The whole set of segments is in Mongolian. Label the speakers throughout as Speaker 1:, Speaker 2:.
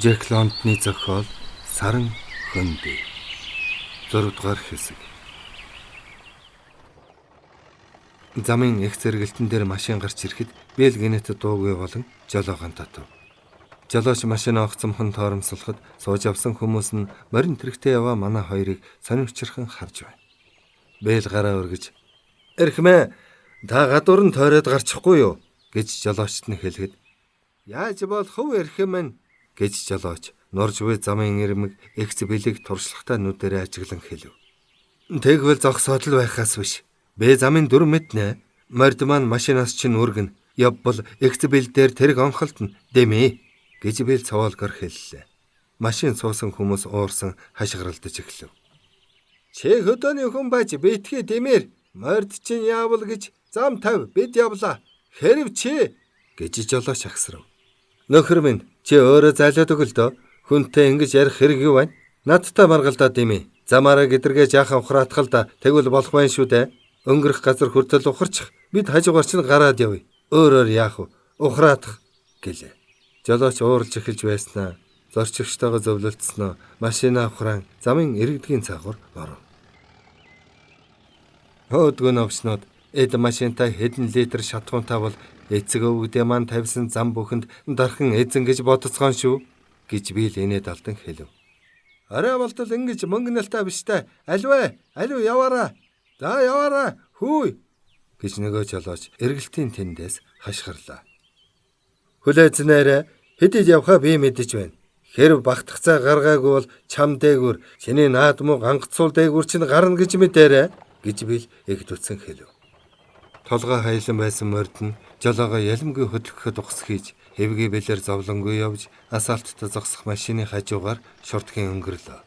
Speaker 1: Жек Лондоны зохиол Саран хөндөй 6 дугаар хэсэг. Замын их зэрэгэлтэн дээр машин гарч ирэхэд Бэлгэнэт дуугүй болон жолоогон татав. Жолооч машин огцомхон торомслоход сууж авсан хүмүүс нь морин тэрэгтэй яваа манай хоёрыг сонирхчирхан харж байна. Бэл гараа өргөж "Эрхмээ, та гадуур нь тойроод гарчихгүй юу?" гэж жолоочт нь хэлэхэд "Яаж болох вэ эрхмээ?" гэж жолооч нурж буй замын ирмэг эгц бэлэг туршлагатай нүдэрээ ажиглан хэлв. "Тэгвэл зогсоод л байхаас биш. Бэ замын 4 мэднэ. Морд маань машинаас чинь үргэн явбал эгц бэл дээр тэрэг онхолтно дэмээ" гэж бэл цаваалгаар хэллээ. Машин суусан хүмүүс уурсан хашгиралдаж эхлэв. "Чи хөдөөний хүн байж битгий дэмээр морд чинь яавал гэж зам тав бид явлаа. Хэрв чи" гэж жолооч агсрав. "Нөхөр минь, чи өөрөө зайлаад өгөл дөө. Хүнтэй ингэж ярих хэрэг юу байна? Надтай маргалдаа дэмээ. Замаараа гэдэргээ жаахан ухраатгал да тэгвэл болох байх шүү дээ. Өнгөрөх газар хүртэл ухарчих. Бид хажуугаар чинь гараад явъя. Өөрөөр яах вэ? Ухраатах" гэлээ. Жолооч ууралж эхэлж байснаа зорчигчтойгоо зөвлөлдснөө машинаа ухраан замын иргэдгийн цагуур оров. Хөөдгөө новчнууд эд машинтай хэдэн литр шатхуунтай бол эцэг өвгдөө маань тавьсан зам бүхэнд дархан эзэн гэж бодцгоон шүү гэж би л инээд алдан хэлв. "Арай болтол ингэж мөнгөнэлтэй биштэй. Аливаа яваараа. За яваараа хүй" гэж нөгөө жолооч эргэлтийн тэндээс хашгирлаа. "Хүлээзнээрээ хэдийд явхаа би мэдэж байна. Хэрв багтагцаа гаргаагүй бол чам дээгүр чиний наадмуу гангацуул дээгүр чинь гарна гэж мэдээрэй" гэж би л эгд үтсэн хэлв. Толгой хайлан байсан морд нь жолоогоо ялмгүй хөдөлгөхөд ухс хийж хэвгээ бэлэр зовлонгүй явж асфальттай зогсох машины хажуугаар шуртгийн өнгөрлөө.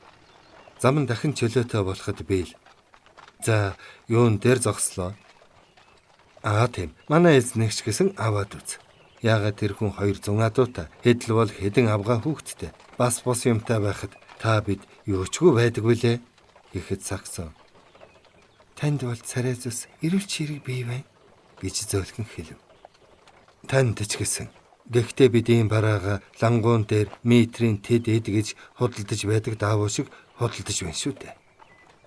Speaker 1: Зам нь дахин чөлөөтэй болоход би л "За, юун дээр зогслоо?" Тийм, манай эзнэгч гэсэн аваад үз. Яагаад тэр хүн 200 адуутай, хэдл бол хэдэн авгаа хүүхэдтэй, бас бус юмтай байхад та бид юучгүй байдаг вүлээ гэхэд сагсан. "Танд бол царай зүс эрүүл чирэг бий байна" гэж зөөлхөн хэлв. "Танд ч гэсэн. Гэхдээ бид ийм бараага лангуун дээр метрийн тэд эд гэж худалдаж байдаг даавуу шиг худалдаж байна шүү дээ.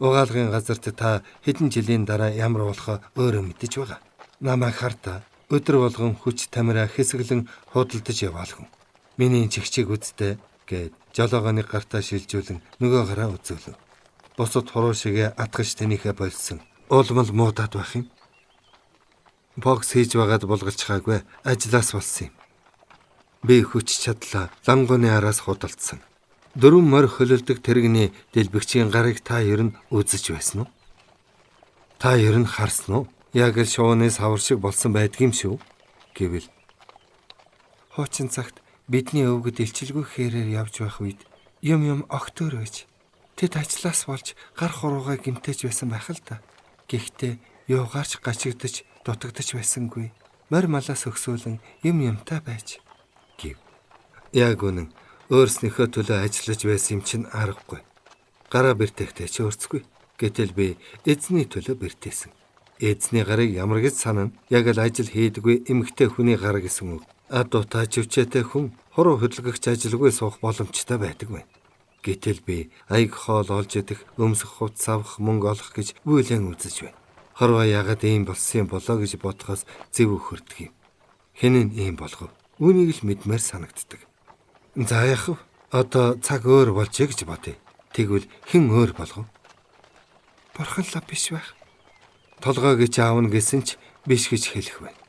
Speaker 1: Угаалгын газарт та хэдэн жилийн дараа ямар болохоо өөрөө мэдэж байгаа. Намайг хартаа өдөр болгон хүч тамираа хэсэглэн худалдаж яваалхан. Миний чигчиг үсттэй" гэд жолоогооны гартаа шилжүүлэн нөгөө гараа үзүүлв. "Бусад хуруу шигээ атгаж танихаа болсон. Улмал муудаад байх юм. Бокс хийж байгаад булгалчхаагүй, ажлаас болсон юм. Би хүч чадлаа лангууны араас худалдсан. 4 морь хөлөлдөг тэрэгний дэлбэгчийн гарыг та ер нь үзэж байсан уу? Та ер нь харсан уу? Яг л шууны савар шиг болсон байдгийм шүү" гэвэл "Хуучин цагт бидний өвгөд илчилгүй хэрээр явж байх үед юм огтөр байж тэд ажлаас болж гар хуруугаа гимтэж байсан байх л та. Гэхдээ юугаарч гачигдаж дутагдаж байсангүй. Морь малаас өксүүлэн юмтай байж" гэв. Яг үнэн өөрснийхөө төлөө ажиллаж байсан юм чинь аргагүй. Гараа бэртэхтэй ч өөрцгүй. Гэтэл би эзний төлөө бэртээсэн. Эзний гарыг ямар гэж санана? Яг л ажил хийдэггүй эмэгтэй хүний гар гэсэн үг. Адуутай живчээтэй хүн хуруу хөдөлгөгч ажилгүй суух боломжтой байдаг байна. Гэтэл би аяг хоол олж идэх, өмсөх хувцас авах, мөнгө олох гэж бүлээн үзэж байна. Хорвоо ягаад ийм болсон болоо гэж бодохоос зэв өгөрдөг юм. Хэн нь ийм болгов? Үүнийг л мэдмээр санагддаг. За яах вэ? Одоо цаг өөр болжээ гэж бодъё. Тэгвэл хэн өөр болгов? Бурхан л биш байх. Толгой гэж аавна гэсэн ч биш гэж хэлэх байна.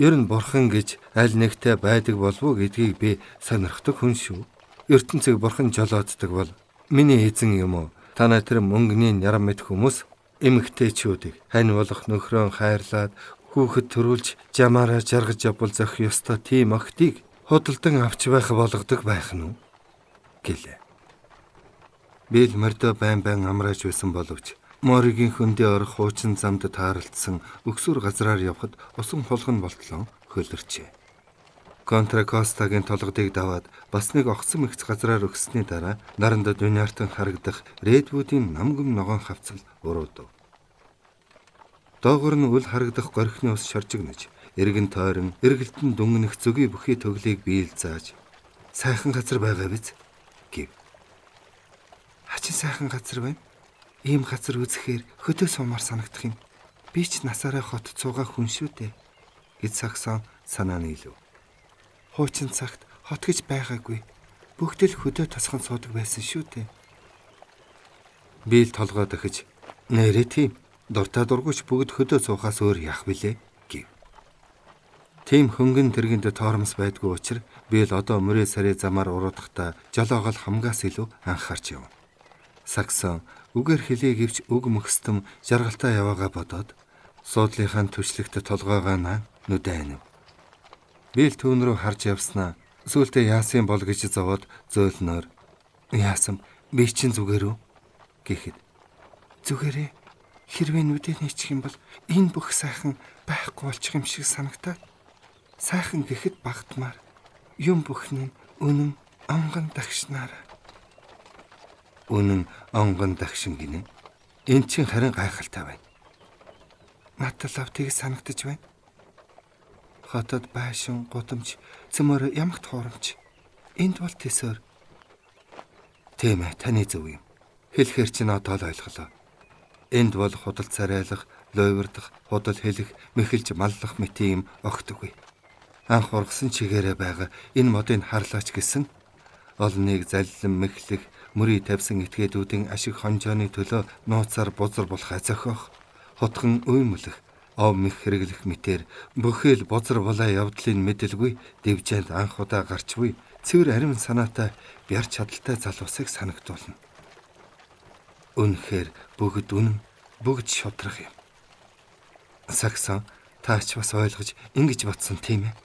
Speaker 1: Ер нь бурхан гэж аль нэгтэй байдаг болов уу гэдгийг би сонирхдог хүн шүү. ертөнцийг бурхан жолооддаг бол миний эзэн юм уу? Танай тэр мөнгөний нярам мэд хүмүүс эмэгтэйчүүдийг хань болох нөхрөө хайрлаад хүүхэд төрүүлж жамаараа жаргаж явбал зохих ёстой тийм охтыг худалдан авч байх болгодог байх нь үү гэлээ. Би л мордо байн амрааж байсан боловч моригийн хөндөө орох хуучин замд тааралдсан өксүр газраар явхад усан хулган болтлон хөлөрчээ. Контракостагийн толгодыг даваад бас нэг огцом ихц газраар өгсөний дараа наранд дүниартан харагдах Редвудын намгам ногоон хавцал уруудав. Доогор нь үл харагдах горхины ус шоржигнож, эргэн тойрон эргэлтэн дүнгэнэх зүгийн бүхий төглийг биелзааж, сайхан газар байгаа биз гэв. Хачин сайхан газар байна. Ийм газар үзэхээр хөдөө сумаар санагдах юм. Би ч насаараа хотод суугаа хүн шүү дээ гэж Саксон санаа нийлв. Хуучин цагт хот гэж байгаагүй. Бүгд л хөдөө тосгон суудаг байсан шүү дээ. Би л толгой дахиж нэрээ тийм дуртай дургуйч бүгд хөдөө суухаас өөр яах вүлээ гэв. Тийм хөнгөн тэргэнд тоормос байдгүй учраас би л одоо мөрөө сарын замаар уруудахтаа жолоогол хамгаас илүү анхаарч яв. Саксон үгээр хэлээ гэвч үг мөхсдөм жаргалтаа яваагаа бодоод суудлынхаа түвшлэгт толгойгоо нүдэн. Би л түүн рүү харж явснаа сүүлдээ яасан бол гэж зовоод зөөлнөр яасан би чинь зүгээрөө гэхэд зүгээрээ хэрвээ нүдэн хийчих юм бол энэ бүх сайхан байхгүй болчих юм шиг санагтаад сайхан гэхэд багтмаар юм бүхний үнэн онгон дагшнаар. Үнэн онгон дагшин гинэ. Энд чинь харин гайхалтай байна. Надад лав тийг санагдаж байна. Хотод байшин, гудамж, цөмөр ямагт хуурамч. Энд бол тэсээр. Тийм ээ, таны зөв юм. Хэлэхэр чинь одоо л ойлголоо. Энд бол худал царайлах, лойвэрдах, худал хэлэх, мэхэлж маллах мэт юм огтгүй. Анх ургасан чигээрээ байгаа энэ модыг харлаач гэсэн олныг заллан мэхлэх, мөрий тавьсан этгээдүүдийн ашиг хонжооны төлөө нууцаар бузар болохаа зохиох, хутган уймлах, ов мэх хэрэглэх мэтэр бүхэл бузар булаа явдлын мэдэлгүй дэвжээнд анх удаа гарчгүй цэвэр ариун санаатай бяр чадaltaй залуусыг санагдуулна. Үнэхээр бүгд үнэн, бүгд шудраг юм. Саксон таач бас ойлгож ингэж бодсон тийм ээ.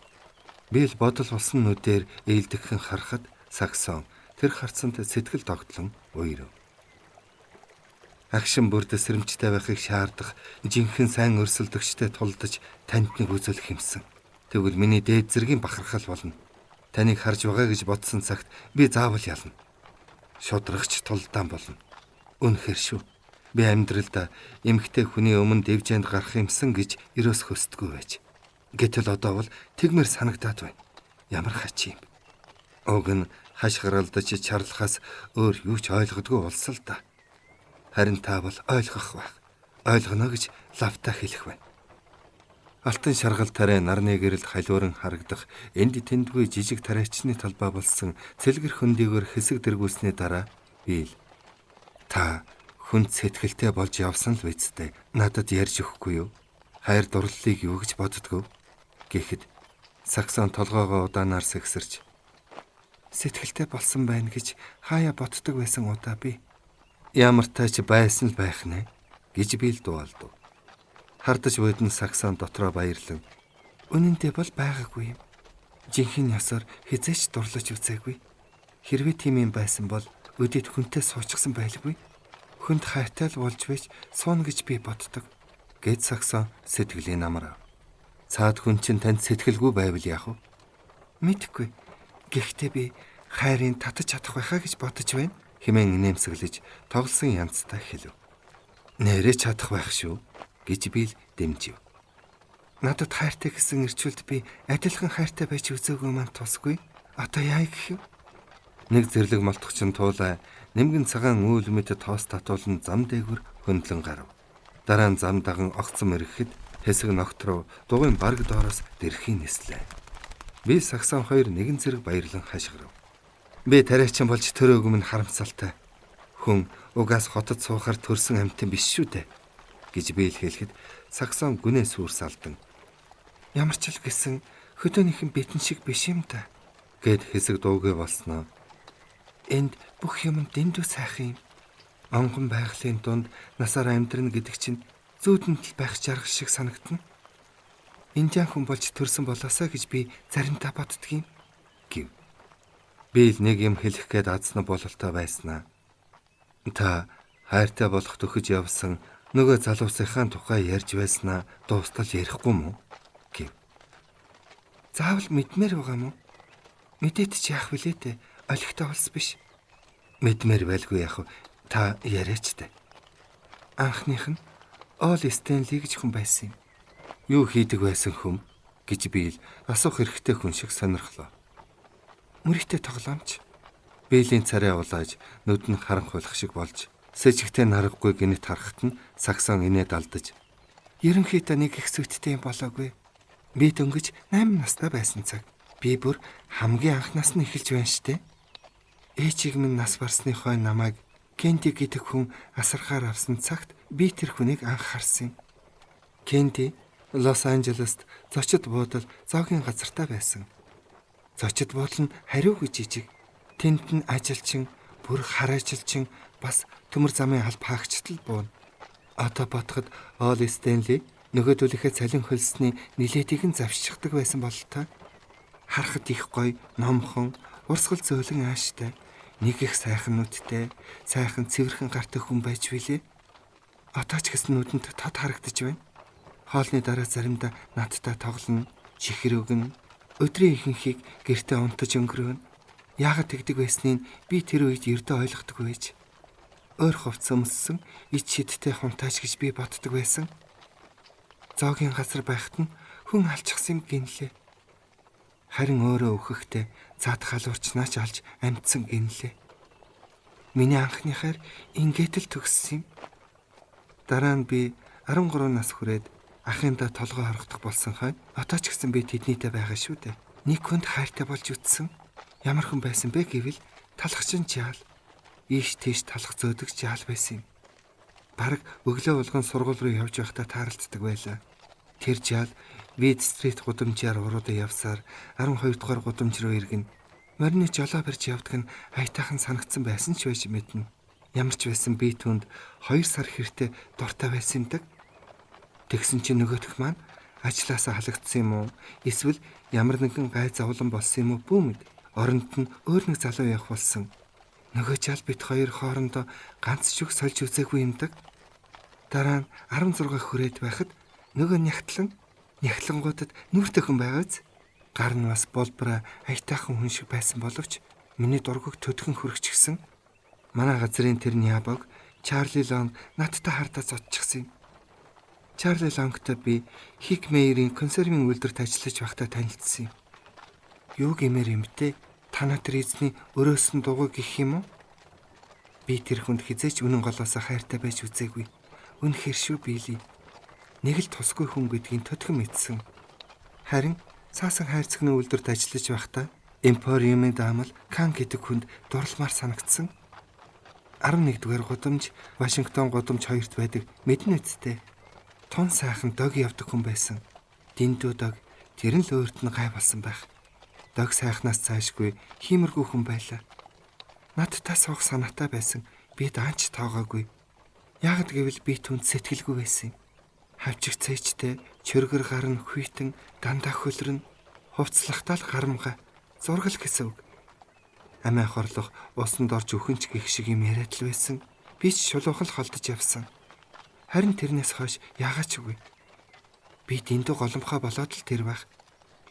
Speaker 1: Би л бодол болсон нүдээр ээлдэгхэн харахад Саксон тэр харцанд сэтгэл тогтлон уйрав. Агшин бүрд сэрэмжтэй байхыг шаардах жинхэнэ сайн өрсөлдөгчтэй тулдаж танд нэг үзүүлэх юмсан. Тэгвэл миний дээд зэргийн бахархал болно. Таныг харж байгаа гэж бодсон цагт би заавал ялна. Шудрагч тулдаан болно. Үнэхээр шүү. Би амьдралдаа эмэгтэй хүний өмнө дэвжээнд гарах юмсан гэж ерөөс хөсдөггүй байж. Гэтэл одоо бол тэгмэр санагдаад байна. Ямар хач юм. Уг нь хашгиралдаж чарлахаас өөр юу ч ойлгодгүй улсал да. Харин та бол ойлгох байх. Ойлгоно гэж лавтаа хэлэх байна. Алтан шаргал тарай нарны гэрэлд халиуран харагдах энд тэндгүй жижиг тариачны талбай болсон цэлгэр хөндөөгөр хэсэг дэргүүлсний дараа би л та хүнд сэтгэлтэй болж явсан л үсттэй надад ярьж өгөхгүй юу? Хайр дурлалыг юу гэж боддгоо? Гэхэд Саксон толгоогоо удаанаар сэгсэрч сэтгэлтэй болсон байна гэж хаяа боддог байсан удаа би ямар тач байсан л байх нэ гэж би л дуалдав. Хардаж бодсон Саксон дотроо баярлан үнэндээ бол байгаагүй юм. Жинхэнэ ёсоор хизээч дурлаж үзээгүй. Хэрвээ тийм юм байсан бол өдөд хүнтэй суучихсан байлгүй. Хүнд хайтай л болж байж суун гэж би боддог. Гэт Саксон сэтгэлийн намраа. Цаад хүн чинь танд сэтгэлгүй байвал яах вэ? Мэдхгүй. Гэхдээ би хайрын татаж чадах байхаа гэж бодож байна. Хэмээн нэмсэглэж тоглосон янзтай хэлв. Нэрээ чадах байх шүү гэж би л дэмжив. Надад хайртай гэсэн ирчүүлд би адилхан хайртай байж үзээгүй маань тусгүй. Одоо яа гэх юм? Нэг зэрлэг молтгочин туулаа нэмгэн цагаан үйл мэд тоос татуулан зам дээгүр хөндлөн гарав. Дараа нь зам даган огцом ирэхэд хэсэг ногт руу дугуйн бараг доороос дэрхийн нислээ. Би Саксон хоёр нэгэн зэрэг баярлан хашгирав. Би тариачин болж төрөөг минь харамсалтай. Хүн угаас хотод суухаар төрсэн амьтан биш шүү дээ гэж би л хэлэхэд Саксон гүнээ сүрс алдан. Ямар ч л гэсэн хөдөөнийхэн битэн шиг биш юм да гэд хэсэг дуугүй болсноо. Энд бүх юм дэндүү сайхан юм. Онгон байгалийн дунд насаар амьдрна гэдэг чинь зүүдэнт л байх жаргал шиг санагдана. Индиан хүн болж төрсөн болоосаа гэж би заримдаа боддгийн гэв. Би л нэг юм хэлэх гээд азна бололтой байснаа. Та хайртай болох төхөж явсан нөгөө залуусынхаа тухай ярьж байснаа дуустал ярихгүй мүү гэв. Заавал мэдмээр байгаа мó? Мэдээд ч яах вүлээ те? Олигтой болсон биш. Мэдмээр байлгүй яах вэ? Та яриач те. Анхных нь Ол Стенли гэж хүн байсан юм. Юу хийдэг байсан хүм гэж би л асуух хэрэгтэй хүн шиг сонирхлоо. мөрөгтэй тоглоомч. Биелийн царай улааж нүд нь харанхуйлах шиг болж сэжигтэй наргагүй гинэт харахад нь Саксон инээд алдаж ерөнхийдөө нэг их сүттэй юм болоогүй. Би дөнгөж 8 настай байсан цаг. Би бүр хамгийн анхнаас нь эхэлж байна штэ. Ээжийг минь нас барсны хойно намайг Кенди гэдэг хүн асархаар авсан цагт би тэр хүнийг анх харсан юм. Кенди Лос Анжелест зочид буудал зоогийн газартаа байсан. Зочид буудал нь хариугүй жижиг. Тэнд нь ажилчин, бүр хар ажилчин бас төмөр замын алба хаагчтал бууна. Одоо бодоход Олли Стенли нөгөөдөлийнхээ цалин хөлсний нилээдийг нь завшчихдаг байсан бололтой. Харахад их гоё, номхон, урсгал зөөлөн ааштай, нэг их сайхан нүдтэй, сайхан цэвэрхэн гартай хүн байж билээ. Одоо ч гэсэн нүдэнд тод харагдаж байна. Хоолны дараа заримдаа надтай тоглоно, чихэр өгнө, өдрийн ихэнхийг гэртээ унтаж өнгөрөөнө. Яагаад тэгдэг байсныг би тэр үед ердөө ойлгохгүй байж. Өөр хувцас өмссөн, ич шидтэй хунтааж гэж би боддог байсан. Зоогийн газар байхад нь хүн алчихсан юм гинлээ. Харин өөрөө өөхөхдөө цаад халуурчнаач алж амьдсан гинлээ. Миний анхныхаар ингээд л төгссөн юм. Дараа нь би 13 нас хүрээд ахындаа толгой хоргодох болсон хойно одоо ч гэсэн би тэднийтэй байгаа шүү дээ. Нэг хүнд хайртай болж үтсэн. Ямар хүн байсан бэ гэвэл талхчин жаал. Ийш тийш талах зөөдөг жаал байсан юм. Бараг өглөө болгон сургууль руу явж байхдаа тааралддаг байлаа. Тэр жаал Вид стрит гудамжаар уруудаа явсаар 12 дугаар гудамж руу иргэн. Морины жолоо барьж явдаг нь аятайхан санагдсан байсан ч байж мэднэ. Ямар ч байсан би түнд 2 сар хэртэ дуртай байсан юм даг. Тэгсэн чинь нөгөөх маань ажлаасаа халагдсан юм уу? Эсвэл ямар нэгэн гай завлан болсон юм уу бүү мэд. Оронд нь өөр нэг залуу явах болсон. Нөгөө жал бит хоёр хоорондоо ганц ч үг сольж үзээгүй юм даг. Дараа нь 16 хүрээд байхад нөгөө нягтлангуудад нүртэй хүн байгааз. Гар нь бас болбраа аятайхан хүн шиг байсан боловч миний дургуг төдгөн хүрчихсэн. Манай газрын тэр нябог Чарли Лонг надтай хардаа зодчихсан юм. Чарли Лонгтой би Хик Мэйрийн консервийн үйлдвэрт ажиллаж байхдаа танилцсан юм. Юу гэмээр юм бэ? Танаа тэр эзний өрөөсөн дугуй гэх юм уу? Би тэр хүнд хизээч үнэн голоосоо хайртай байж үзээгүй. Үнэхээр шүү биелий. Нэг л тусгүй хүн гэдгийг төдгөн мэдсэн. Харин цаасан хайрцагны үйлдвэрт ажиллаж байхдаа Эмпориумын даамал Кан гэдэг хүнд дурлмаар санагдсан. 11-р гудамж Вашингтон гудамж 2-т байдаг мэднэ үсттэй. Тун сайхан дог явдаг хүн байсан. Дэндүү дог тэр нь л өөрт нь гай болсон байх. Дог сайхнаас цаашгүй хиймэргүй хүн байлаа. Надтай суух санаатай байсан. Би даанч тоогоогүй. Яагад гэвэл би түнд сэтгэлгүй байсан. Хавчиг цээжтэй, чөргөр гар нь хүйтэн, дандаа хөлрөн, хувцлахтаа л гарамга, зургал гэсэн үг. Амиа хорлох, усанд орж өхөнч гих шиг юм яриад л байсан. Би ч шулуухал холдож явсан. Харин тэрнээс хойш яагаад ч үгүй. Би дэндүү голомхоо болоод л тэр байх.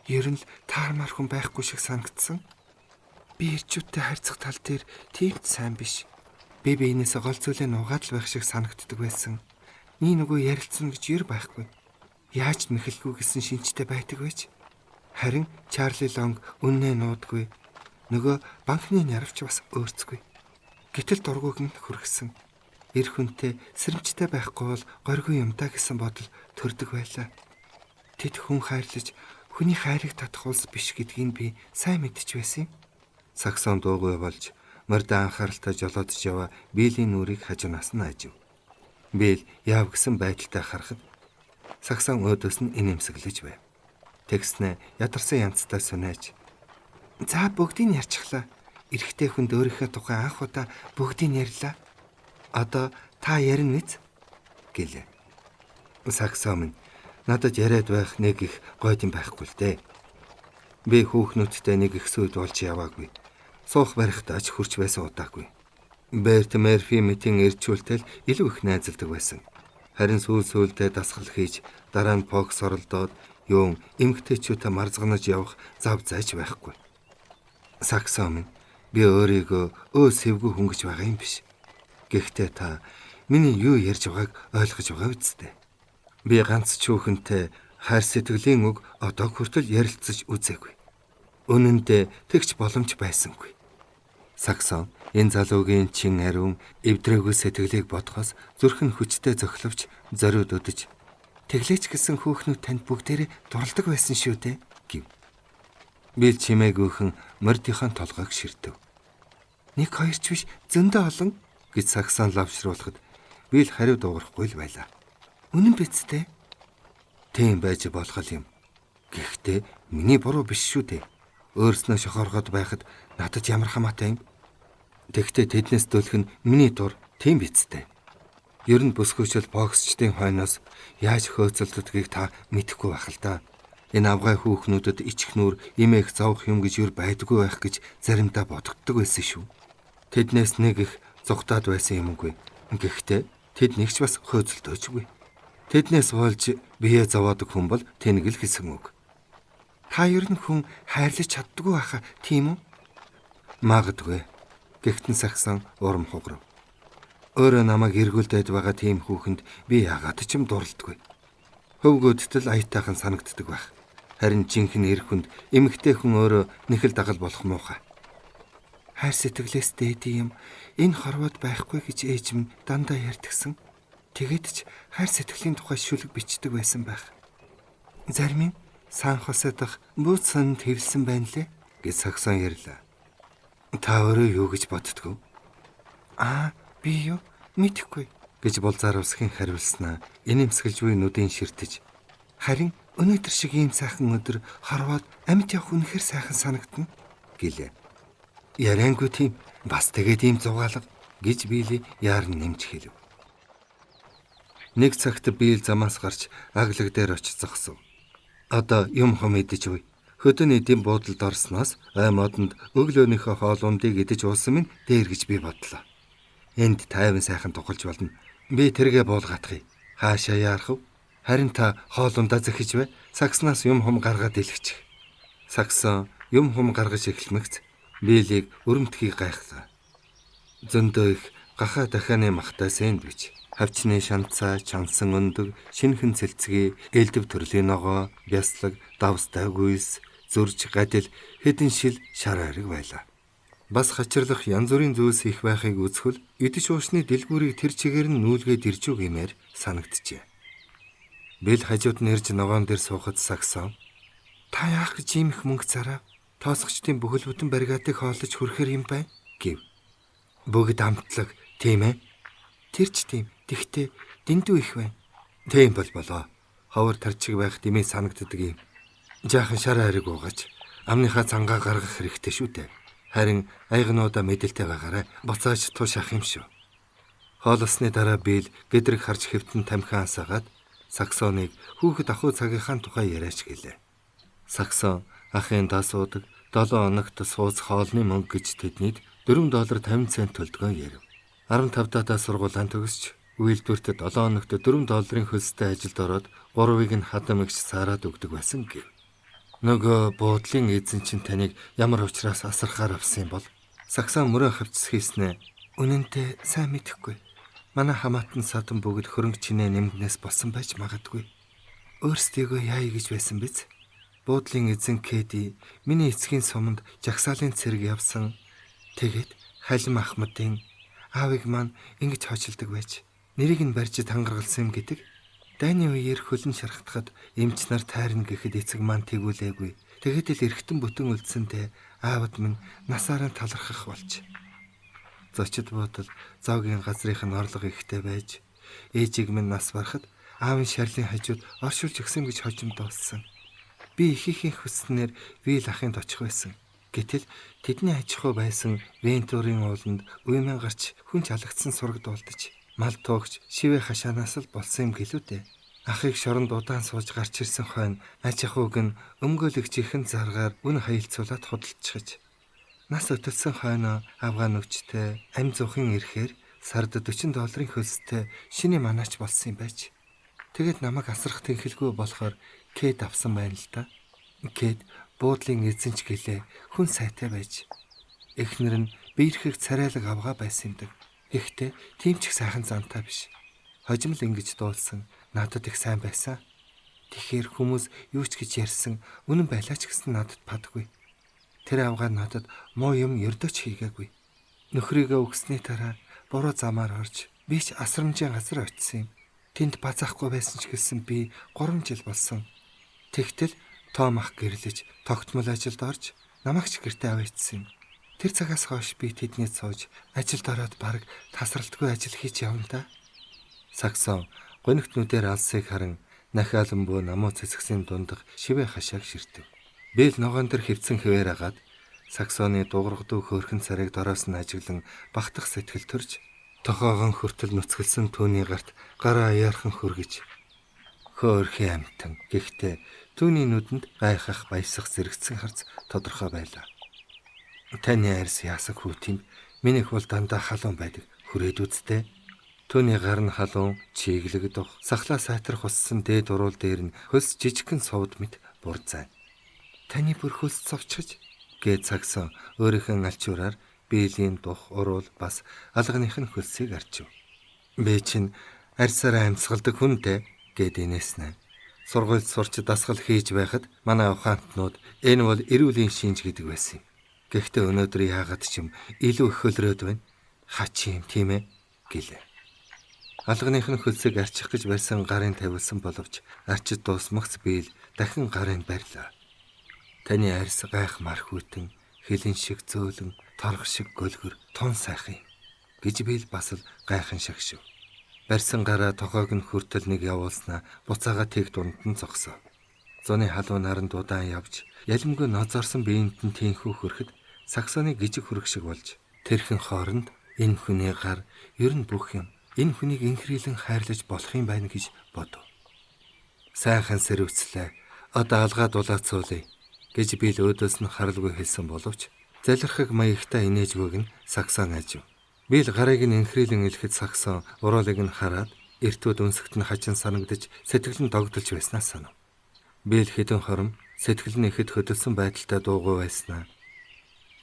Speaker 1: Ер нь л таармаар хүн байхгүй шиг санагдсан. Би ирчүүдтэй харьцах тал дээр тийм сайн биш. Би биенээсээ гол зүйлээ нугаад л байх шиг санагддаг байсан. Нэг нөгөө ярилцсан гэж ер байхгүй. Яаж мэхэлгүй гэсэн шинжтэй байдаг байж. Харин Чарли Лонг үннээ нуудгүй. Нөгөө банкны нярвч бас өөрцгүй. Гэтэл дургуйг нь хүргэсэн. Эр хүнтэй сэрэмжтэй байхгүй бол горгүй юм та гэсэн бодол төрдөг байлаа. Тэд хүн хайрлаж хүний хайрыг татах улс биш гэдгийг би сайн мэдэж байсан юм. Саксон дуугүй болж морьда анхааралтай жолоодж яваа Билийн нүрийг хажуунаас нь ажив. Бил яав гэсэн байдалтай харахад Саксон өөдөөс нь инээмсэглэж байв. Тэгснэ ядарсан янзтай сүнэж. За бүгдийг ярьчихлаа. Эрэгтэй хүнд өөрийнхөө тухай анх удаа бүгдийг ярьлаа. Одоо та ярина биз? Гэлээ. Саксон минь надад яриад байх нэг их гойд юм байхгүй л дээ. Би хүүхнүүдтэй нэг их сүйд болж яваагүй. Суух барихтаа ч хурч байсан удаагүй. Берт Мерфи митинг ирчүүлтэл илүү их найзалдаг байсан. Харин сүүлдээ дасгал хийж дараа нь Фокс оролдоод юун эмгтээчүүтэй марзганаж явах зав зайж байхгүй. Саксон минь би өөрийгөө сэвгүй хүн гэж байгаа юм биш. Гэхдээ та миний юу ярьж байгааг ойлгож байгаа үсттэй. Би ганц ч хүүхэнтэй хайр сэтгэлийн үг одоо хүртэл ярилцаж үзээгүй. Үнэн дээр тэгч боломж байсангүй. Саксон энэ залуугийн чин ариун эвдрээгүй сэтгэлийг бодхоос зүрх нь хүчтэй зөхлөвч зориуд өдөж тэглээч гэсэн хүүхнүүд танд бүгдээрээ дурладаг байсан шүү дээ гэв. Бил чимээгүйхэн мордийнхаа толгойг ширтэв. Нэг хоёр ч биш зөндөө олон гэж Саксон лавшруулахад Бил хариу дуугарахгүй л байлаа. Үнэн биз дээ? Тийм байж болох юм. Гэхдээ миний буруу биш шүү дээ. Өөрснөө шохоргоод байхад надад ямар хамаатай юм? Тэгвэл тэднээс дөлөх нь миний дур, тийм биз дээ. Ер нь бүсгүйчл боксчдын хойноос яаж хөөцөлддгийг та мэдэхгүй байх л да. Энэ авгай хүүхнүүдэд ичхнүүр, имээх зовх юм гэж юр байдгүй байх гэж заримдаа бодогддог байсан шүү. Тэднээс нэг их зүгтаад байсан юмгүй. Гэхдээ тэд нэгч бас хөөцөлдөөжгүй. Тэднээс болж бие зовоодог хүн бол тэнэг л гэсэн үг. Та ер нь хүн хайрлаж чаддгүй байхаа, тийм үү? Магадгүй. Гэхдээ Саксон урам хугарав. Өөрөө намайг эргүүлдээд байгаа тийм хүүхэнд би яагаад ч юм дурлдаггүй. Хөвгөөдд л аятайхан санагддаг байх. Харин жинхэнэ эр хүнд эмэгтэй хүн өөрөө нэхэл дагал болох муухай. Хайр сэтгэлээс дээд юм энэ хорвоод байхгүй гэж ээж минь дандаа ярьдагсан. Тэгээд ч хайр сэтгэлийн тухай шүлэг бичдэг байсан байх. Зарим нь Сан Хосе дахь бууцанд хэвлсэн байна лээ гэж Саксон ярьлаа. Та өөрөө юу гэж боддгоо? Би юу мэдэхгүй гэж Булзааровскийн хариулснаа инэмсгэлжгүй нүдийн ширтэж. Харин өнөөдөр шиг ийм сайхан өдөр хорвоод амьд явах үнэхээр сайхан санагдана гэлээ. Яриангүй тийм бас тэгээд ийм зугаалга гэж Билли яар нь нэмж хэлв. Нэг цагт Билл замаас гарч аглаг дээр очиж зогсов. Одоо юм хом идэж буй. Хөдөөний дэм буудалд орсноос ой модонд өглөөнийхөө хоолундыг идэж уусан минь дээр гэж би бодлоо. Энд тайван сайхан тухалж болно. Би тэргээ буулгатгая. Хаашаа яарах вэ? Харин та хоолундаа зэхэж бай. Сакснаас юм хом гаргаад илгчих. Саксон юм хом гаргаж эхлэмэгц Биллийг өрөмтгий гайхлаа. Зөндөө их гахаа дахианы махтай сэндвич, хавчны шанцаа, чансан өндөг, шинхэн цэлцгий, элдв төрлийн ногоо, бяслаг, давстай гүйс, зөрж гадил хэдэн шил шар ариг байлаа. Бас хачирлах янз бүрийн зүйлс их байхыг үзэхүл идэж уушны дэлгүүрийг тэр чигээр нь нүүлгээд ирж үгэмээр санагджээ. Бил хажууд нь ирж ногоон дээр суухад Саксон та яах гэж ийм их мөнгө зарав? Тоосгочдын бүхэл бүтэн баригадыг хооллож хүрхээр юм байна гэв. Бүгд амтлаг, тийм ээ? Тэр ч тийм. Тэгтээ дэндүү их байна. Тийм болоо. Ховор тарчиг байх димээ санагддаг юм. Жаахан шар ариг уугач амныхаа цангаа гаргах хэрэгтэй шүү дээ. Харин аягнуудаа мэдэлтэй байгаарай. Буцааж туш ах юм шүү. Хоолсны дараа Билл гэдрэг харж хэвтэн тамхиан сагаад Саксоныг хүүхэд ахуй цагийнхаа тухай яриач гэлээ. Саксон ахын дасуудаг 7 хоногт сууц хоолны мөнгө гэж тэднийд $4.50 төлдгөө ярив. 15 дахь сургуулиа төгсч үйлдвэрт 7 хоногт $4 хөлстэй ажилд ороод 3-ыг нь хадам игч саарад өгдөг байсан гэв. Нөгөө буудлын эзэн чинь таныг ямар учраас асархаар авсан юм бол? Саксон мөрөө хавцс хийснэ. Үнэнтэй сайн мэдэхгүй. Манай хамаатан садан бүгд хөрөнгө чинээ нэмгнээс болсон байж магадгүй. Өөрсдийгөө яая гэж байсан биз? Буудлын эзэн Кэди миний эцгийн суманд жагсаалын цэрэг явсан. Тэгээд Халим Ахмадын аавыг маань ингэж хожилдог байж нэрийг нь барьж тангаргалсан юм гэдэг. Дайны үеэр хөлн шархтахад эмч нар тайрна гэхэд эцэг маань тэгүүлээгүй. Тэгээд л эргэтэн бүтэн үлдсэнтэй аавд минь насаараа талархах болж. Зочид буудал зоогийн газрынх нь орлого ихтэй байж ээжийг минь нас барахад аавын шарлын хажууд оршуулж өгсөн гэж хожимд дууссан. Би ихийнхээ хүснээр Вил ахынд очих байсан. Гэтэл тэдний аж ахуй байсан Вентурын ууланд уйман гарч хүн чалагдсан сурагд болдож мал туугч шивэ хашаанаас л болсон юм гэлүү дээ. Ахыг шоронд удаан сууж гарч ирсэн хойно аж ахуйг нь өмгөөлөгчийн заргаар үн хаялцуулаад худалдчихж. Нас өтөлсөн хойно авгаан өвчтэй амь зуухын ирэхээр сард $40 хөлстэй шиний манаач болсон юм байж. Тэгэд намайг асрах тэнхэлгүй болохоор Кэд авсан байна л да. Кэд буудлын эзэнч гэлээ хүн сайтай байж. Эхнэр нь биерхэг царайлаг авгаа байсан юмдаг. Гэхдээ тийм ч их сайхан зантай биш. Хожимл ингэж дуулсан надад их сайн байсан. Тэгэхээр хүмүүс юу ч гэж ярьсан үнэн байлаа ч гэсэн надад падгүй. Тэр авгаа надад муу юм ердөөч хийгээгүй. Нөхрийгөө өгсний дараа буруу замаар орж би ч асрамжийн газар очив юм. Тэнд базаахгүй байсан ч гэсэн би 3 жил болсон. Тэгтэл Том ах гэрлэж тогтмол ажилд орж намайг ч гэртээ аваачсан юм. Тэр цагаас хойш би тэдний сууж ажилд ороод бараг тасралтгүй ажил хийж явна да. Саксон гонигтнүүдээр алсыг харан нахиаланбуу намуу цэцгсийн дундах шивээ хашааг ширтэв. Бэл ногоон дээр хөвцөн хэвээр агаад Саксоны дуургадуу хөөрхөн царайг дороос нь ажиглан багтах сэтгэл төрж тохоогон хүртэл нүцгэлсэн түүний гарт гараа яархан хөргөж хөөрхийн амтан гэхдээ түүний нүдэнд гайхах баясах зэрэгцэн харц тодорхой байлаа. Таны арьс яасаг хүүтинд минийх бол дандаа халуун байдаг хүрээд үзтээ. Түүний гар нь халуун чиглэгдэх сахлаа сайтрах уссан дээд уруул дээр нь хөлс жижигхэн совд мэт бурзай. Таны бүр хөлс цовчгож гээд Саксон өөрийнхөө алчуураар биелийн дух уруул бас алганых нь хөлсийг арчив. Би чинь арьсаараа амьсгалдаг хүн дээ гээд инээснэ. Сургуульд сурч дасгал хийж байхад манай ухаантнууд энэ бол эрүүлийн шинж гэдэг байсан юм. Гэхдээ өнөөдөр яагаад ч юм илүү их хөлрөөд байна. Хач юм тийм ээ гэлээ. Алганых нь хөлсийг арчих гэж барьсан гарын тавилсан боловч арчид дуусмагц биел дахин гарын барьлаа. Таны арьс гайхмаар хүйтэн, хилэн шиг зөөлөн, торох шиг гөлгөр, тун сайхан гэж биел бас л гайхан шагшив. Барьсан гараа тохоог нь хүртэл нэг явуулснаа буцаага тэг дунд нь зогсов. Зуны халуун наран дудаан явж, ялимгүй ноцорсон биеинд нь тэнхүү хөрөхөд Саксоны гижиг хөрөх шиг болж тэрхэн хооронд энэ хүний гар ер нь бүх юм энэ хүнийг инхрийлэн хайрлаж болох юм байна гэж бодов. Сайхан сэрвцлээ. Одоо алгаа дулаацуулъя гэж би л өөдөөс нь харалгүй хэлсэн боловч залрахыг маягтай инээжгүйг нь Саксон ажив. Би л гарыг нь инхрийлэн илэхэд Саксон уруулыг нь хараад эртүүд өнсгт нь хачин санагдаж сэтгэл нь догдолж байснаа санав. Би л хэдэн хором сэтгэл нь ихэд хөдөлсөн байдалтай дуугүй байснаа.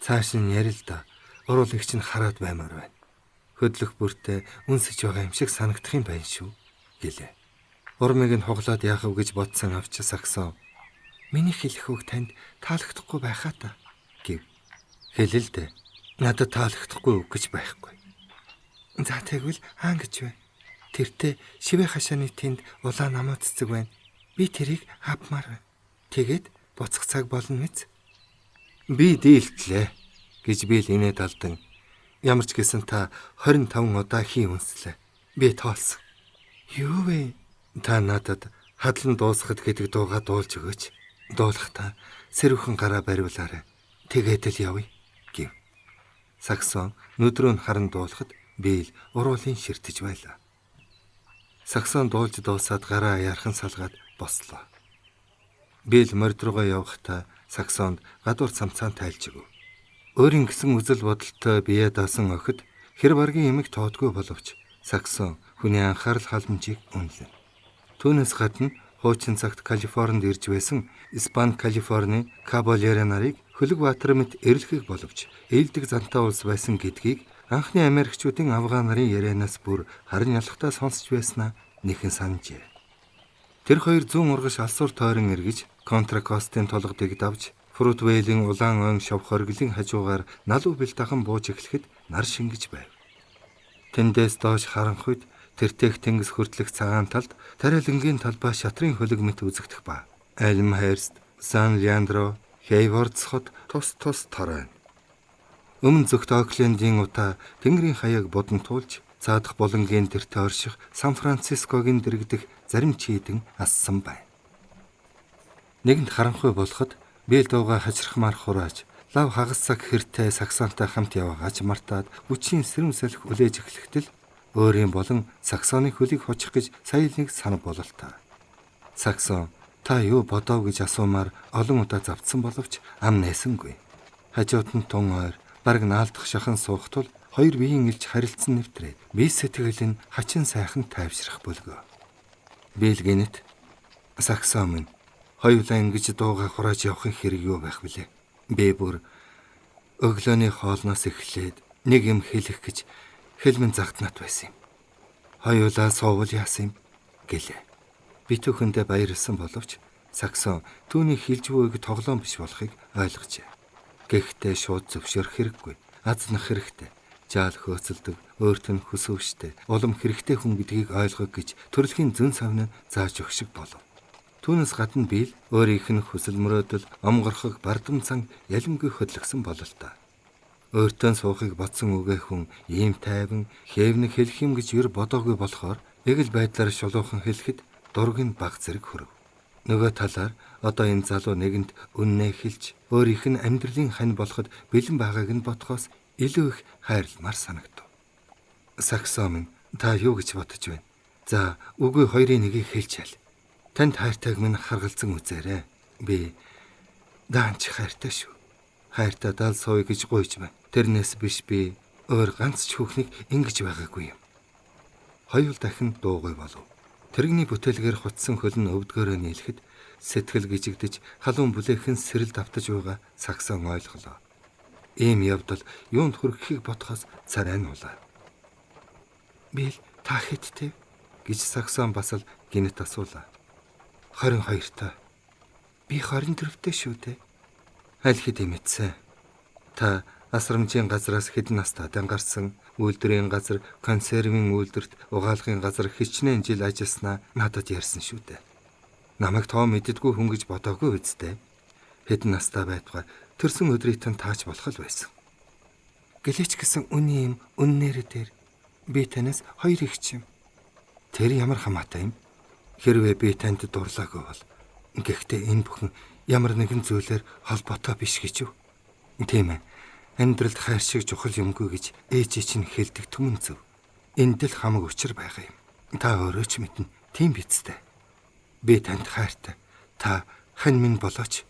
Speaker 1: Цааш нь ярил да. Уруулыг чинь хараад баймаар байна. Хөдлөх бүртээ үнсэж байгаа юм шиг санагдах юм байна шүү гэлээ. Урмыг нь хуглаад яах вэ гэж бодсон авч Саксон. Миний хэлэх үг танд таалагдахгүй байхаа та гэв. Хэлэл дээ. Надад таалагдахгүй үг гэж байхгүй. За тэгвэл хаан гэж байна. Тэртээ шивээ хашааны тэнд улаан намуу цэцэг байна. Би тэрийг авмаар байна. Тэгээд буцах цаг болно мэз. Би дийлтлээ гэж би л инээд алдан. Ямар ч гэсэн та 25 удаа хий үнслээ. Би тоолсон. Юу вэ? Та надад хадлан дуусгад гэдэг дуугаа дуулж өгөөч. Дуулахдаа сэрүүхэн гараа бариулаарай. Тэгээд л явъя гэв. Саксон нүдрөө нь харан дуулахад би л уруулын ширтэж байлаа. Саксон дуулж дуусаад гараа яархан салгаад бослоо. Би л морд руугаа явахдаа Саксонд гадуур цамцаан тайлж өгөв. Өөрийн гисэн үзэл бодолтой бие даасан охид хэр баргийн эмэг тоодгүй боловч Саксон хүний анхаарал халамжийг үнэлв. Түүнээс гадна хуучин цагт Калифорнид ирж байсан Испани Калифорни Кабалере нарыг хөлөг баатар мэт эрлэхийг боловч ээлдэг зантай улс байсан гэдгийг анхны Америкчүүдийн авгаа нарын ярианаас бүр харин ялахтаа сонсч байснаа нэхэн санджээ. Тэр хоёр зүүн ургаш алсуур тойрон эргэж Контракостын толгодыг давж Фрутвейлийн улаан ойн шов хориглын хажуугаар налуу бэлтахан бууж эхлэхэд нар шингэж байв. Тэндээс доош харанх үед тэртех тэнгис хүртлэх цагаан талд тариалангийн талбай шатрын хөлөг мэт үзэгдэх ба. Элмхерст, Сан Леандро, Хейвордсхот тус торойно. Өмнө зөвхт Оклендийн утаа тэнгэрийн хаяг бодон туулж цаадах болонгийн тэртээ орших Сан Францискогийн дэрэгдэх зарим чийдэн ассан байна. Нэгэнд харанхуй болоход бэл дууга хачрахмаар хурааж, лав хагас цаг хэртэй Саксонтой хамт яваагач мартаад үчийн сэрэм салхи үлээж эхлэхдээ өөрийн болон Саксоны хөлийг хучих гэж сая нэг санав бололтой. Саксон та юу бодов гэж асуумаар олон удаа завдсан боловч ам найсангүй. Хажууд нь тун ойр бараг наалдах шахан суух тул хоёр биеийн илж харилцсан нэвтрээд бие сэтгэл нь хачин сайхан тайвшрах бөлгөө. Бэлгэнэт Саксон минь хоёулаа ингэж дууга хурааж явахын хэрэг юу байх вүлээ? Би бүр өглөөний хоолноос эхлээд нэг юм хэлэх гэж хэлмэн загтнат байсан юм. Хоёулаа суувал яасан юм гэлээ. Битүүхэндээ баярлсан боловч Саксон түүний хэлж буйг тоглоом биш болохыг ойлгожээ. Гэхдээ шууд зөвшөөрөх хэрэггүй. Азнах хэрэгтэй. Жаал хөөцөлдөг, өөрт нь хүсвэжтэй, улам хэрэгтэй хүн гэдгийг ойлгох гэж төрөлхийн зөн совин нь зааж өгөх шиг болов. Түүнээс гадна Билл өөрийнх нь хүсэл мөрөөдөл, омгорхог бардам цан ялимгүй хөдлөсөн болол та. Өөртөө суухыг бодсон үгээ хүн ийм тайван, хээвнэг хэлэх юм гэж юу бодоогүй болохоор эгэл байдлаар шулуухан хэлэхэд дург нь баг зэрэг хүрв. Нөгөө талаар одоо энэ залуу нэгэнд үннээ хэлж өөрийнх нь амьдралын хань болоход бэлэн байгааг нь бодхоос илүү их хайрламар санагдав. Саксон минь та юу гэж бодож байна? За, үгүй хоёрын нэгийг хэлчихэл. Танд хайртайг минь харгалзан үзээрэй. Би даанч хайртай шүү. Хайртай дал сууя гэж гуйж байна. Тэрнээс биш би өөр ганц ч хүүхнийг ингэж байгаагүй юм. Хоёул дахин дуугүй болов. Тэрэгний бүтээлгээр хутсан хөл нь өвдгөөрөө нийлэхэд сэтгэл гжигдэж халуун бүлээхэн сэрэл давтаж байгаа Саксон ойлголоо. Ийм явдал юунд хүрэхийг бодохоос царай нь улаа. Билл та хэттэй гэж Саксон бас л гинэт асуулаа. 22 та. Би 24-тэй шүү дээ. Аль хэдийн мэдсэн. Та асрамжийн газраас хэдэн настай гарсан, үйлдвэрийн газар, консервийн үйлдвэрт, угаалгын газар хичнээн жил ажилласнаа надад ярьсан шүү дээ. Намайг тоо мэддэггүй хүн гэж бодоогүй үсттэй. Хэдэн настай байтугай төрсөн өдрийг тань тааж болох л байсан. Гэлээч гэсэн үний юм үннээр дээр би танаас 2 их ч юм. Тэр ямар хамаатай юм? Хэрвээ би танд дурлаагүй бол гэхдээ энэ бүхэн ямар нэгэн зүйлээр холбоотой биш гэж юу? Тийм ээ. Амьдралд хайр шиг чухал юмгүй гэж ээжээ чинь хэлдэг түмэн зөв. Энд л хамаг учир байгаа юм. Та өөрөө ч мэднэ. Тийм биз дээ. Би танд хайртай. Та хань минь болооч.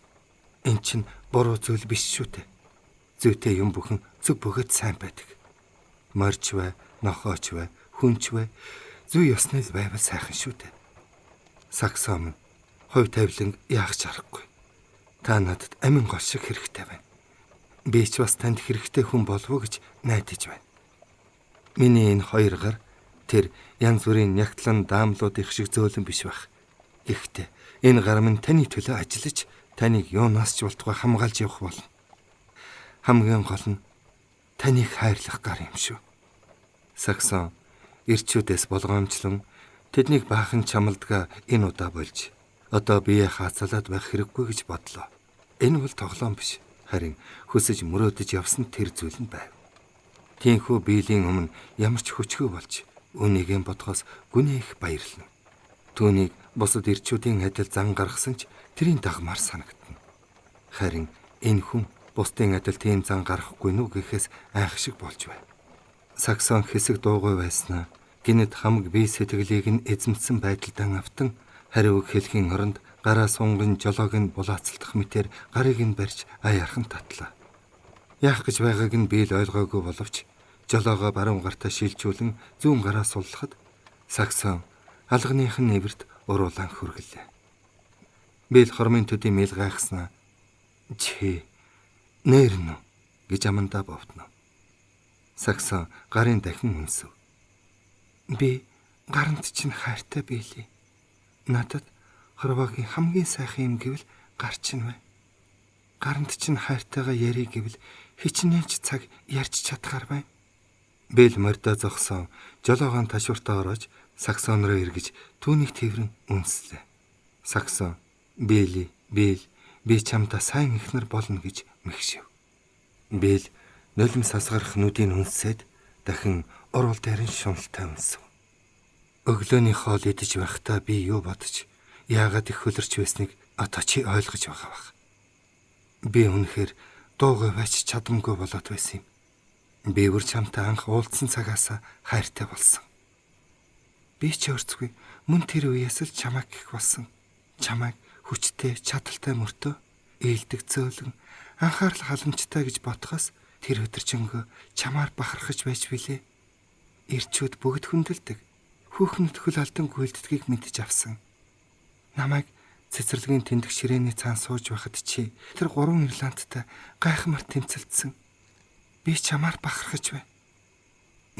Speaker 1: Эн чинь буруу зүйл биш шүү дээ. Зүйтэй юм бүхэн зөв бөгөөд сайн байдаг. Морж бай, нохооч бай, хүнч бай, зүй ёсны л байвал сайхан шүү дээ. Саксон минь хувь тавилан яах ч аргагүй. Та надад амин гол шиг хэрэгтэй байна. Би ч бас танд хэрэгтэй хүн болов уу гэж найдаж байна. Миний энэ 2 гар тэр янз бүрийн нягтлан даамлууд их шиг зөөлөн биш байх. Гэхдээ энэ гар минь таны төлөө ажиллаж таныг юунаас ч болтугай хамгаалж явах болно. Хамгийн гол нь таныг хайрлах гар юм шүү. Саксон ирчүүдээс болгоомжлон тэднийг баахан чамалдгаа энэ удаа болж одоо бие хаацалаад байх хэрэггүй гэж бодлоо. Энэ бол тоглоом биш. Харин хүсэж мөрөөдөж явсан тэр зүйл нь байв. Тийхүү биелийн өмнө ямар ч хүчгүй болж үнийгэн бодхоос гүнээ их баярлана. Түүнийг бусад ирчүүдийн адил зан гаргасан ч тэрийн дагмаар санагдана. Харин энэ хүн бусдын адил тийм зан гарахгүй нү гэхээс айх шиг болж байна. Саксон хэсэг дуугүй байснаа гинэд хамаг бие сэтгэлийг нь эзэмдсэн байдалдан автан хариуг хэлхийн оронд гараа сунган жолоог нь булаацалдах мэтэр гарыг нь барьж аяархан татлаа. Яах гэж байгааг нь Билл ойлгоогүй боловч жолоогоо баруун гартаа шилжүүлэн зүүн гараа суллахад Саксон алганых нь нэвэрт уруулан хүргэлээ. Билл хормын төдий мэл гайхснаа "Чи нэрнэ" гэж амандаа бовтно. Саксон гарын дахин үнсв. "Би гарант чинь хайртай биелээ. Надад хорвоогийн хамгийн сайхан юм гэвэл гар чинь бай. Гарант чинь хайртайгаа ярий гэвэл хичнээн ч цаг ярьж чадхаар бай." Билл мордоо зогсон жолоогоон ташууртаа орож Саксон руу эргэж түүнийг тэрэн үнслээ. Саксон "Билл, би чамтай сайн ихнэр болно" гэж мэгшив. Билл нулим сасгарах нүдийг үнсээд дахин урал дээрэн шуналтай үнсв. Өглөөний хоол идэж байхдаа би юу бодож яагаад их хөлөрч байсныг одоо чи ойлгож байгаа бах. Би үнэхээр дуугүй байж чадамгүй болоод байсан юм. Би бүр чамтай анх уулзсан цагаас хайртай болсон. Би ч өөрсгүй мөн тэр үеэс л чамайг гих болсон. Чамайг хүчтэй, чадaltaй мөртөө, ээлдэг зөөлөн, анхаарал халамжтай гэж бодхоос тэр өдөржингөө чамаар бахархаж байж билээ. Ирчүүд бүгд хүндэлдэг. Хүүхэд хөл алдан гүйлддгийг мэдэж авсан. Намайг цэцэрлэгийн тэмдэг ширээний цаан сууж байхад чи тэр 3 ирландтай гайхамар тэмцэлдсэн. Би чамаар бахархаж байна.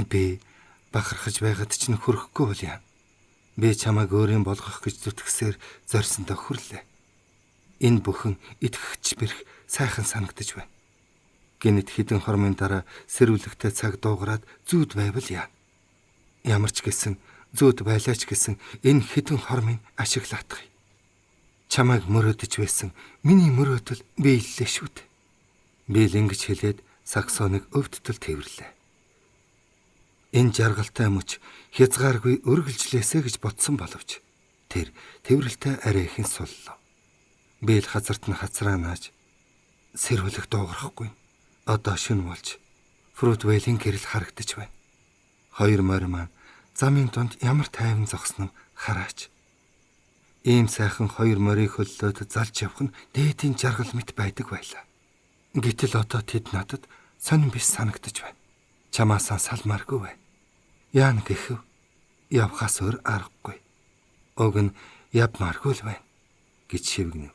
Speaker 1: Би бахархаж байгаад чинь хөрөхгүй бол яа. Би чамайг өөрийн болгох гэж зүтгэсээр зорьсондоо хүрлээ. Энэ бүхэн итгэгч бэрх сайхан санагдаж байна. Гэнэт хэдэн хормын дараа сэрүүлэгтэй цаг дуугараад зүүд байвал яа. Ямар ч гэсэн зүүд байлаач гэсэн энэ хэдэн хормыг ашиглаатгая. Чамайг мөрөөдөж байсан миний мөрөөдөл биеллээ шүү дээ. Бийл ингэж хэлээд саксоныг өвдтөл тэрвэрлээ. Энэ жаргалтай мөч хязгааргүй өргөлжлээсэ гэж бодсон боловч тэр тэрвэрлэлтэй арай ихэн суллав. Бийл хазарт нь хацраа нааж сэрүүлэх дуугарахгүй. Одоо шөнө болж Фрутвелийн гэрэл харагдаж байна. Хоёр морь маань замын дунд ямар тайван зогсноо хараач. Ийм сайхан хоёр морийг хөллөөд залж явах нь дээдийн жаргал мэт байдаг байлаа. Гэтэл одоо тэд надад сонин биш санагдаж байна. Чамаасаа салмааргүй байна. Яан гэхэв явхаас өөр аргагүй. Уг нь явмааргүй л байна гэж шивгэнэв.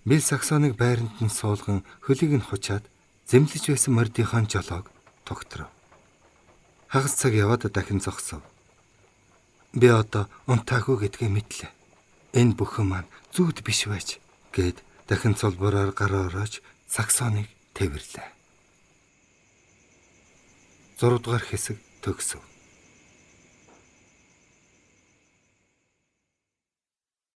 Speaker 1: Бил саксоныг байранд нь суулган хөлийг нь хучаад зэмлэж байсан мордийнхаа жолоог тогтров. Хагас цаг яваад дахин зогсов. Би одоо унтаагүй гэдгээ мэдлээ. Энэ бүхэн маань зүуд биш байж гэд дахин цолбороор гараа ороож саксоныг тэрвэрлээ. 6 дугаар хэсэг төгсөв.